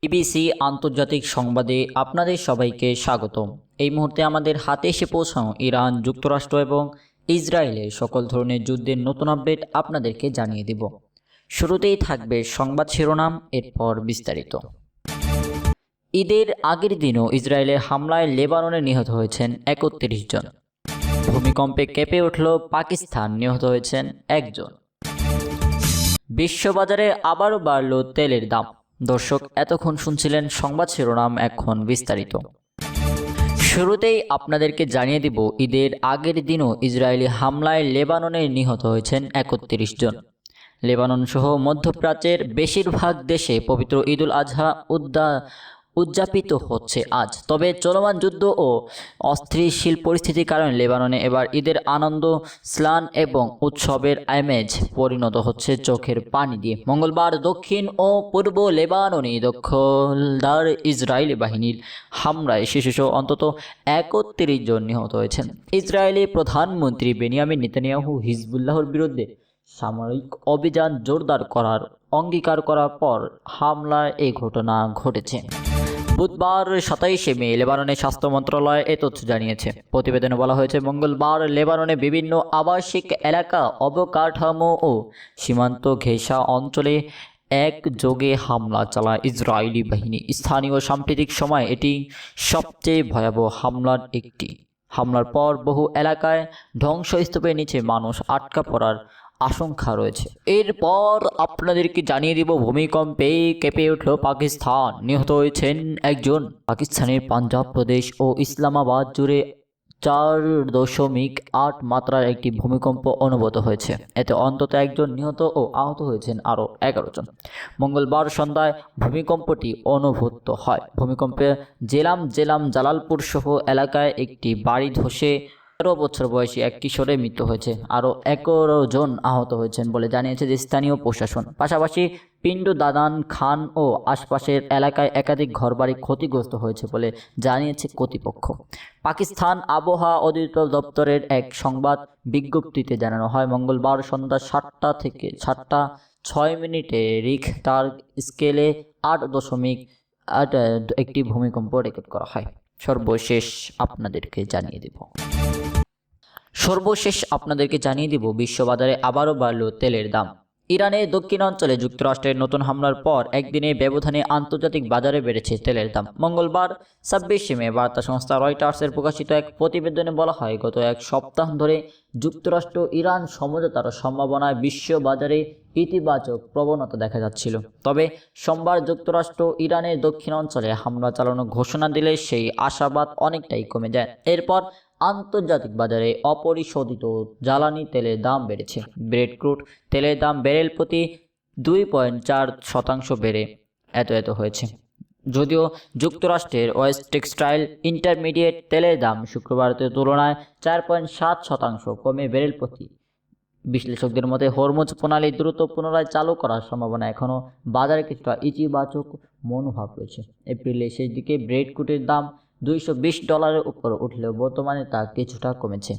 BBC আন্তর্জাতিক সংবাদে আপনাদের সবাইকে স্বাগতম। এই মুহূর্তে আমাদের হাতে এসে পৌঁছানো ইরান, যুক্তরাষ্ট্র এবং ইসরায়েলের সকল ধরনের যুদ্ধের নতুন আপডেট আপনাদেরকে জানিয়ে দেব। শুরুতেই থাকবে সংবাদ শিরোনাম, এরপর বিস্তারিত। ঈদের আগের দিনও ইসরায়েলের হামলায় লেবাননে নিহত হয়েছেন ৩১ জন। ভূমিকম্পে কেঁপে উঠল পাকিস্তান, নিহত হয়েছেন ১ জন। বিশ্ববাজারে আবারও বাড়ল তেলের দাম। দর্শক, এতক্ষণ শুনছিলেন সংবাদ শিরোনাম, এখন বিস্তারিত। শুরুতেই আপনাদেরকে জানিয়ে দিব, ঈদের আগের দিনও ইসরায়েলি হামলায় লেবাননে নিহত হয়েছেন ৩১ জন। লেবানন সহ মধ্যপ্রাচ্যের বেশিরভাগ দেশে পবিত্র ঈদুল আজহা উদযাপিত হচ্ছে আজ। তবে চলমান যুদ্ধ ও অস্থিতিশীল পরিস্থিতির কারণে লেবাননে এবার ঈদের আনন্দ, স্নান এবং উৎসবের আমেজ পরিণত হচ্ছে চোখের পানি দিয়ে। মঙ্গলবার দক্ষিণ ও পূর্ব লেবাননে দখলদার ইসরায়েলি বাহিনীর হামলায় শিশুসহ অন্তত ৩১ জন নিহত হয়েছেন। ইসরায়েলি প্রধানমন্ত্রী বেনিয়ামিন নেতানিয়াহু হিজবুল্লাহর বিরুদ্ধে সামরিক অভিযান জোরদার করার অঙ্গীকার করার পর হামলায় এই ঘটনা ঘটেছে। বুধবার ২৭শে মে লেবাননের স্বাস্থ্য মন্ত্রণালয় এ তথ্য জানিয়েছে। প্রতিবেদনে বলা হয়েছে, মঙ্গলবার লেবাননে বিভিন্ন আবাসিক এলাকা, অবকাঠামো ও সীমান্ত ঘেঁষা অঞ্চলে একযোগে হামলা চালায় ইসরায়েলি বাহিনী। স্থানীয় সাম্প্রতিক সময় এটি সবচেয়ে ভয়াবহ হামলার একটি। হামলার পর বহু এলাকায় ধ্বংসস্তূপের নিচে মানুষ আটকা পড়ার আশঙ্কা রয়েছে। এরপর আপনাদেরকে জানিয়ে দিব, ভূমিকম্পে কেঁপে উঠল পাকিস্তান, নিহত হয়েছেন ১ জন। পাকিস্তানের পাঞ্জাব প্রদেশ ও ইসলামাবাদ জুড়ে ৪.৮ মাত্রার একটি ভূমিকম্প অনুভূত হয়েছে। এতে অন্তত ১ জন নিহত ও আহত হয়েছেন আরও ১১ জন। মঙ্গলবার সন্ধ্যায় ভূমিকম্পটি অনুভূত হয়। ভূমিকম্পে জেলাম জালালপুর সহ এলাকায় একটি বাড়ি ধসে ১৩ বছর বয়সী এক কিশোরের মৃত্যু হয়েছে। আরও ১১ জন আহত হয়েছেন বলে জানিয়েছে স্থানীয় প্রশাসন। পাশাপাশি পিণ্ড দাদান খান ও আশপাশের এলাকায় একাধিক ঘরবাড়ি ক্ষতিগ্রস্ত হয়েছে বলে জানিয়েছে কর্তৃপক্ষ। পাকিস্তান আবহাওয়া অধিদপ্তরের এক সংবাদ বিজ্ঞপ্তিতে জানানো হয়, মঙ্গলবার সন্ধ্যা ৭টা থেকে ৭টা ৬ মিনিটে রিখটার স্কেলে ৮.৮ একটি ভূমিকম্প রেকর্ড করা হয়। সর্বশেষ আপনাদেরকে জানিয়ে দিব বিশ্ববাজারে আবারও বাড়ল তেলের দাম। ইরানের দক্ষিণাঞ্চলে যুক্তরাষ্ট্রের নতুন হামলার পর একদিনে ব্যবধানে আন্তর্জাতিক বাজারে বেড়েছে তেলের দাম। মঙ্গলবার ২৬শে মে বার্তা সংস্থা রয়টার্সের প্রকাশিত এক প্রতিবেদনে বলা হয়, গত এক সপ্তাহ ধরে যুক্তরাষ্ট্র ইরান সমঝোতার সম্ভাবনায় বিশ্ববাজারে ইতিবাচক প্রবণতা দেখা যাচ্ছিল। তবে সোমবার যুক্তরাষ্ট্র ইরানের দক্ষিণাঞ্চলে হামলা চালানোর ঘোষণা দিলে সেই আশাবাদ অনেকটাই কমে যায়। এরপর আন্তর্জাতিক বাজারে অপরিশোধিত জ্বালানি তেলের দাম বেড়েছে। ব্রেড ক্রুড তেলের দাম ব্যারেল প্রতি ২.৪% বেড়ে এত হয়েছে। যদিও যুক্তরাষ্ট্রের ওয়েস্ট টেক্সটাইল ইন্টারমিডিয়েট তেলের দাম শুক্রবারের তুলনায় ৪.৭% কমে ব্যারেল প্রতি। বিশ্লেষকদের মতে হরমুজ প্রণালী দ্রুত পুনরায় চালু করার সম্ভাবনা এখনও বাজারে কিছুটা ইতিবাচক মনোভাব রয়েছে। এপ্রিলের শেষ দিকে ব্রেড ক্রুডের দাম $220 উপর উঠলেও বর্তমানে তা কিছুটা কমেছে।